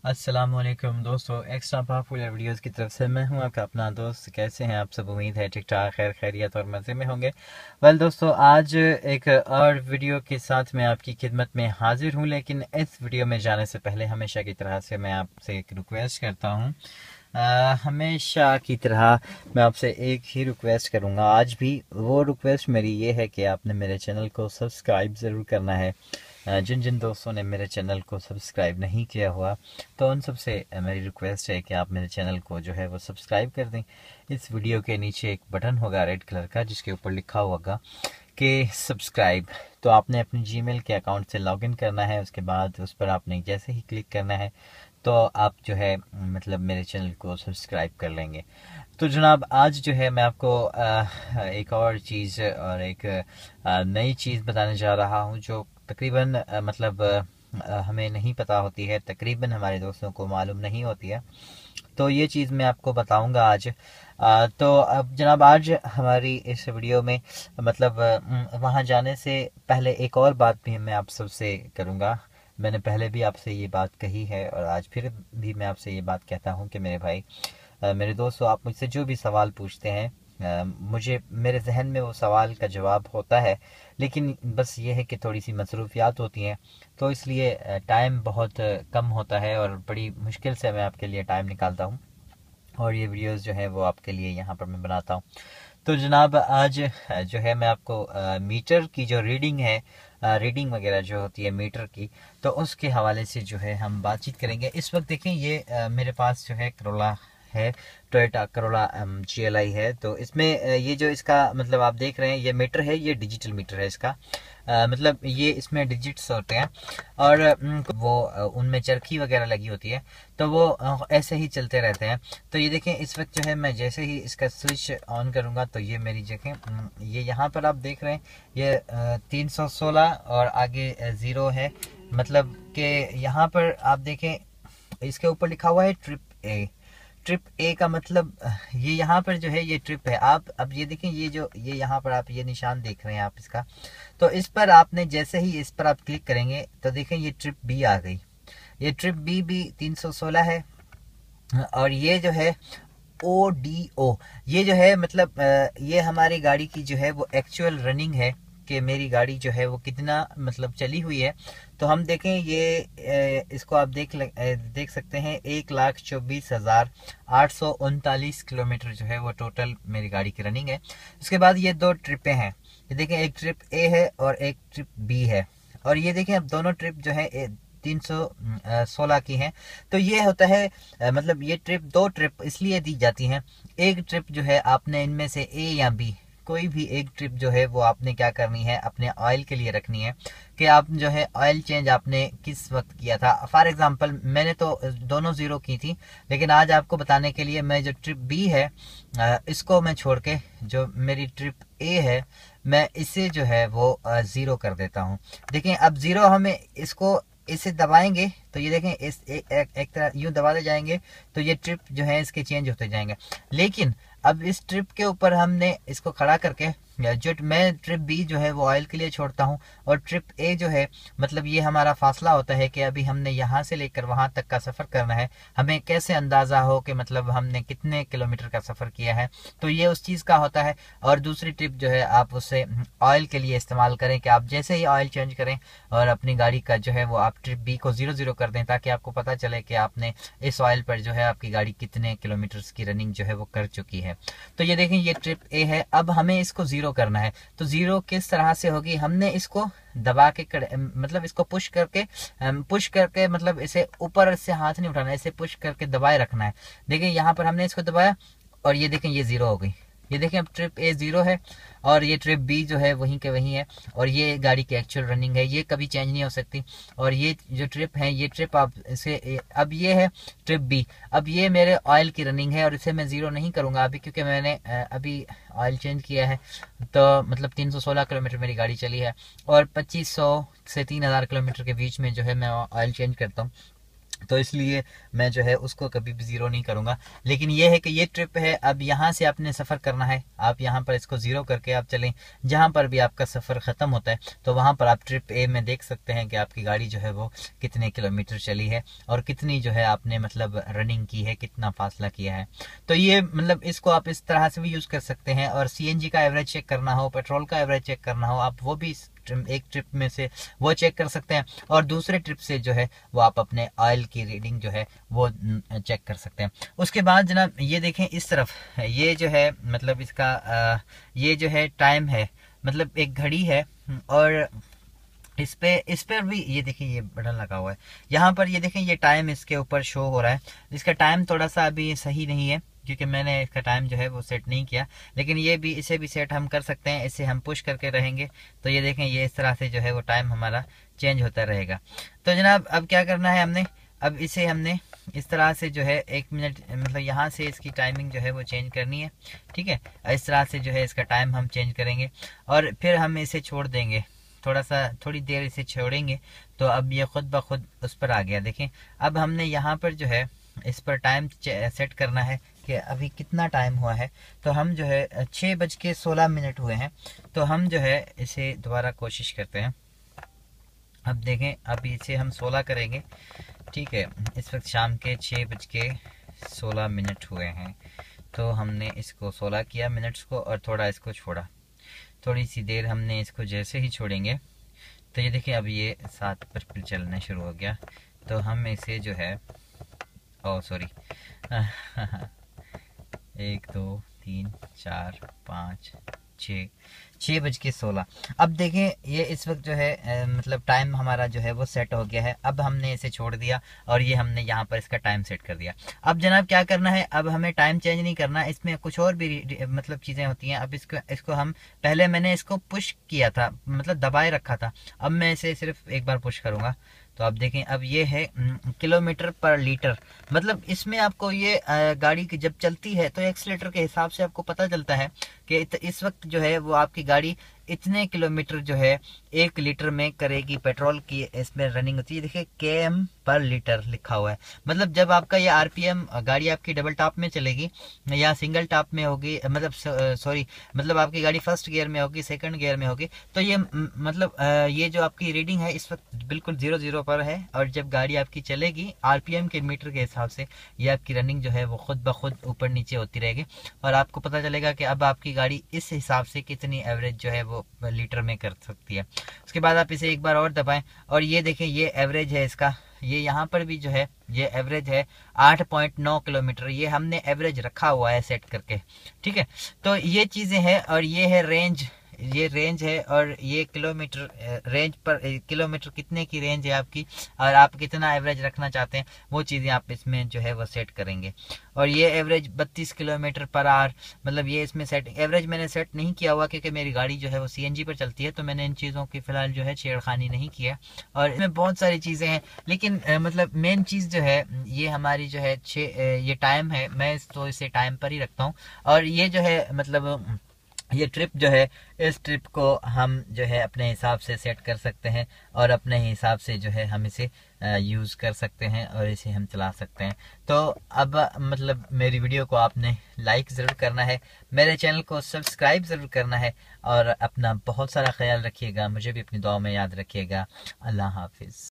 अस्सलामुअलैकुम दोस्तों, extra popular videos की तरफ से मैं हूं आपका अपना दोस्त। कैसे हैं आप सब? उम्मीद है ठीक ठाक, खैर खैरियत और मज़े में होंगे। दोस्तों, आज एक और वीडियो के साथ मैं आपकी खिदमत में हाजिर हूं, लेकिन इस वीडियो में जाने से पहले हमेशा की तरह से मैं आपसे एक रिक्वेस्ट करता हूं। हमेशा की तरह मैं आपसे एक ही रिक्वेस्ट करूंगा। आज भी वो रिक्वेस्ट मेरी ये है कि आपने मेरे चैनल को सब्सक्राइब ज़रूर करना है। जिन जिन दोस्तों ने मेरे चैनल को सब्सक्राइब नहीं किया हुआ, तो उन सब से मेरी रिक्वेस्ट है कि आप मेरे चैनल को जो है वो सब्सक्राइब कर दें। इस वीडियो के नीचे एक बटन होगा रेड कलर का, जिसके ऊपर लिखा होगा कि सब्सक्राइब। तो आपने अपने जीमेल के अकाउंट से लॉगिन करना है। उसके बाद उस पर आपने जैसे ही क्लिक करना है तो आप जो है मतलब मेरे चैनल को सब्सक्राइब कर लेंगे। तो जनाब, आज जो है मैं आपको एक और चीज़ और एक नई चीज़ बताने जा रहा हूँ, जो तकरीबन हमें नहीं पता होती है, तकरीबन हमारे दोस्तों को मालूम नहीं होती है। तो ये चीज़ मैं आपको बताऊंगा आज। तो अब जनाब, आज हमारी इस वीडियो में वहाँ जाने से पहले एक और बात भी मैं आप सबसे करूँगा। मैंने पहले भी आपसे ये बात कही है और आज फिर भी मैं आपसे ये बात कहता हूँ कि मेरे भाई, मेरे दोस्तों, आप मुझसे जो भी सवाल पूछते हैं, मुझे मेरे जहन में वो सवाल का जवाब होता है, लेकिन बस ये है कि थोड़ी सी मसरूफियात होती हैं, तो इसलिए टाइम बहुत कम होता है और बड़ी मुश्किल से मैं आपके लिए टाइम निकालता हूँ और ये वीडियोस जो है वो आपके लिए यहाँ पर मैं बनाता हूँ। तो जनाब, आज जो है मैं आपको मीटर की जो रीडिंग है, रीडिंग वगैरह जो होती है मीटर की, तो उसके हवाले से जो है हम बातचीत करेंगे। इस वक्त देखें, ये मेरे पास जो है करोला है, टोयोटा करोला GLI है। तो इसमें ये जो इसका मतलब आप देख रहे हैं, ये मीटर है, ये डिजिटल मीटर है इसका। मतलब ये इसमें डिजिट्स होते हैं और वो उनमें चरखी वगैरह लगी होती है, तो वो ऐसे ही चलते रहते हैं। तो ये देखें, इस वक्त जो है मैं जैसे ही इसका स्विच ऑन करूँगा तो ये मेरी जगह, ये यहाँ पर आप देख रहे हैं, ये 316 और आगे ज़ीरो है। मतलब कि यहाँ पर आप देखें, इसके ऊपर लिखा हुआ है ट्रिप ए। ट्रिप ए का मतलब ये यहाँ पर जो है ये ट्रिप है। आप अब ये देखें, ये जो ये यहाँ पर आप ये निशान देख रहे हैं आप इसका, तो इस पर आपने जैसे ही इस पर आप क्लिक करेंगे तो देखें ये ट्रिप बी आ गई। ये ट्रिप बी भी 316 है। और ये जो है ODO, ये जो है मतलब ये हमारी गाड़ी की जो है वो एक्चुअल रनिंग है कि मेरी गाड़ी जो है वो कितना मतलब चली हुई है। तो हम देखें, ये इसको आप देख सकते हैं, 1,24,839 किलोमीटर जो है वो टोटल मेरी गाड़ी की रनिंग है। उसके बाद ये दो ट्रिपें हैं, ये देखें, एक ट्रिप ए है और एक ट्रिप बी है। और ये देखें, अब दोनों ट्रिप जो है 316 की हैं। तो ये होता है मतलब ये ट्रिप, दो ट्रिप इसलिए दी जाती हैं। एक ट्रिप जो है आपने इनमें से ए या बी कोई भी एक ट्रिप जो है वो आपने क्या करनी है, अपने ऑयल के लिए रखनी है कि आप जो है ऑयल चेंज आपने किस वक्त किया था। फॉर एग्जांपल, मैंने तो दोनों ज़ीरो की थी, लेकिन आज आपको बताने के लिए मैं जो ट्रिप बी है इसको मैं छोड़ के जो मेरी ट्रिप ए है, मैं इसे जो है वो ज़ीरो कर देता हूँ। देखें, अब ज़ीरो हमें इसको इसे दबाएंगे तो ये देखें, इस एक तरह यूं दबाते जाएंगे तो ये ट्रिप जो है इसके चेंज होते जाएंगे। लेकिन अब इस ट्रिप के ऊपर हमने इसको खड़ा करके, जो मैं ट्रिप बी जो है वो ऑयल के लिए छोड़ता हूँ, और ट्रिप ए जो है मतलब ये हमारा फासला होता है कि अभी हमने यहाँ से लेकर वहाँ तक का सफ़र करना है, हमें कैसे अंदाज़ा हो कि मतलब हमने कितने किलोमीटर का सफ़र किया है, तो ये उस चीज़ का होता है। और दूसरी ट्रिप जो है आप उसे ऑयल के लिए इस्तेमाल करें कि आप जैसे ही ऑयल चेंज करें और अपनी गाड़ी का जो है वो आप ट्रिप बी को 00 कर दें, ताकि आपको पता चले कि आपने इस ऑयल पर जो है आपकी गाड़ी कितने किलोमीटर्स की रनिंग जो है वो कर चुकी है। तो ये देखें, ये ट्रिप ए है। अब हमें इसको ज़ीरो करना है, तो ज़ीरो किस तरह से होगी, हमने इसको दबा के मतलब इसको पुश करके मतलब इसे ऊपर से हाथ नहीं उठाना, इसे पुश करके दबाए रखना है। देखिए, यहाँ पर हमने इसको दबाया और ये देखें, ये ज़ीरो हो गई। ये देखें, अब ट्रिप ए ज़ीरो है और ये ट्रिप बी जो है वहीं के वहीं है, और ये गाड़ी की एक्चुअल रनिंग है, ये कभी चेंज नहीं हो सकती। और ये जो ट्रिप है, ये ट्रिप आप इसे, अब ये है ट्रिप बी। अब ये मेरे ऑयल की रनिंग है और इसे मैं ज़ीरो नहीं करूँगा अभी, क्योंकि मैंने अभी ऑयल चेंज किया है। तो मतलब 316 किलोमीटर मेरी गाड़ी चली है और 2500 से 3000 किलोमीटर के बीच में जो है मैं ऑयल चेंज करता हूँ। तो इसलिए मैं जो है उसको कभी भी ज़ीरो नहीं करूँगा। लेकिन ये है कि ये ट्रिप है, अब यहाँ से आपने सफ़र करना है, आप यहाँ पर इसको ज़ीरो करके आप चलें। जहाँ पर भी आपका सफ़र ख़त्म होता है तो वहाँ पर आप ट्रिप ए में देख सकते हैं कि आपकी गाड़ी जो है वो कितने किलोमीटर चली है और कितनी जो है आपने मतलब रनिंग की है, कितना फासला किया है। तो ये मतलब इसको आप इस तरह से भी यूज़ कर सकते हैं। और CNG का एवरेज चेक करना हो, पेट्रोल का एवरेज चेक करना हो, आप वो भी एक ट्रिप में से वो चेक कर सकते हैं। और दूसरे ट्रिप से जो है वो आप अपने ऑयल की रीडिंग जो है वो चेक कर सकते हैं। उसके बाद जनाब ये देखें इस तरफ, ये जो है मतलब इसका ये जो है टाइम है, मतलब एक घड़ी है। और इस पर भी ये देखिए ये बटन लगा हुआ है यहाँ पर, ये देखें ये टाइम इसके ऊपर शो हो रहा है। इसका टाइम थोड़ा सा अभी सही नहीं है क्योंकि मैंने इसका टाइम जो है वो सेट नहीं किया, लेकिन ये भी इसे भी सेट हम कर सकते हैं। इसे हम पुश करके रहेंगे तो ये देखें ये इस तरह से जो है वो टाइम हमारा चेंज होता रहेगा। तो जनाब अब क्या करना है हमने, अब इसे हमने इस तरह से जो है 1 मिनट मतलब यहाँ से इसकी टाइमिंग जो है वो चेंज करनी है। ठीक है, इस तरह से जो है इसका टाइम हम चेंज करेंगे और फिर हम इसे छोड़ देंगे, थोड़ी देर इसे छोड़ेंगे तो अब ये खुद ब खुद उस पर आ गया। देखें अब हमने यहाँ पर जो है इस पर टाइम सेट करना है कि अभी कितना टाइम हुआ है। तो हम जो है 6:16 हुए हैं, तो हम जो है इसे दोबारा कोशिश करते हैं। अब देखें अब इसे हम 16 करेंगे। ठीक है, इस वक्त शाम के 6:16 हुए हैं, तो हमने इसको 16 किया मिनट्स को और थोड़ा इसको छोड़ा। थोड़ी सी देर हमने इसको जैसे ही छोड़ेंगे तो ये देखिए अब ये 7 पर चलना शुरू हो गया। तो हम इसे जो है सॉरी 1 2 3 4 5 6:16। अब देखें ये इस वक्त जो है मतलब टाइम हमारा जो है वो सेट हो गया है। अब हमने इसे छोड़ दिया और ये हमने यहाँ पर इसका टाइम सेट कर दिया। अब जनाब क्या करना है, अब हमें टाइम चेंज नहीं करना, इसमें कुछ और भी मतलब चीज़ें होती हैं। अब इसको हम पहले मैंने इसको पुश किया था, मतलब दबाए रखा था, अब मैं इसे सिर्फ एक बार पुश करूँगा तो आप देखें अब ये है किलोमीटर पर लीटर। मतलब इसमें आपको ये गाड़ी की जब चलती है तो एक्सीलेटर के हिसाब से आपको पता चलता है कि इस वक्त जो है वो आपकी गाड़ी इतने किलोमीटर जो है 1 लीटर में करेगी। पेट्रोल की इसमें रनिंग होती है, देखिए km पर लीटर लिखा हुआ है। मतलब जब आपका ये RPM गाड़ी आपकी डबल टॉप में चलेगी या सिंगल टॉप में होगी, मतलब सॉरी मतलब आपकी गाड़ी फर्स्ट गियर में होगी, सेकंड गियर में होगी, तो ये मतलब ये जो आपकी रीडिंग है इस वक्त बिल्कुल 0 पर है। और जब गाड़ी आपकी चलेगी RPM के मीटर के हिसाब से ये आपकी रनिंग जो है वो खुद ब खुद ऊपर नीचे होती रहेगी और आपको पता चलेगा कि अब आपकी गाड़ी इस हिसाब से कितनी एवरेज जो है वो लीटर में कर सकती है। उसके बाद आप इसे एक बार और दबाएं और ये देखें ये एवरेज है इसका, ये यहाँ पर भी जो है ये एवरेज है 8.9 किलोमीटर, ये हमने एवरेज रखा हुआ है सेट करके। ठीक है, तो ये चीज़ें हैं और ये है रेंज, ये रेंज है और ये किलोमीटर रेंज पर किलोमीटर कितने की रेंज है आपकी और आप कितना एवरेज रखना चाहते हैं वो चीज़ें आप इसमें जो है वो सेट करेंगे। और ये एवरेज 32 किलोमीटर पर आवर, मतलब ये इसमें सेट एवरेज मैंने सेट नहीं किया हुआ क्योंकि मेरी गाड़ी जो है वो CNG पर चलती है, तो मैंने इन चीज़ों की फ़िलहाल जो है छेड़खानी नहीं किया। और इसमें बहुत सारी चीज़ें हैं लेकिन मतलब मेन चीज़ जो है ये हमारी जो है ये टाइम है, मैं तो इसे टाइम पर ही रखता हूँ। और ये जो है मतलब ये ट्रिप जो है इस ट्रिप को हम जो है अपने हिसाब से सेट कर सकते हैं और अपने हिसाब से जो है हम इसे यूज़ कर सकते हैं और इसे हम चला सकते हैं। तो अब मतलब मेरी वीडियो को आपने लाइक ज़रूर करना है, मेरे चैनल को सब्सक्राइब ज़रूर करना है और अपना बहुत सारा ख्याल रखिएगा, मुझे भी अपनी दुआ में याद रखिएगा। अल्लाह हाफिज़।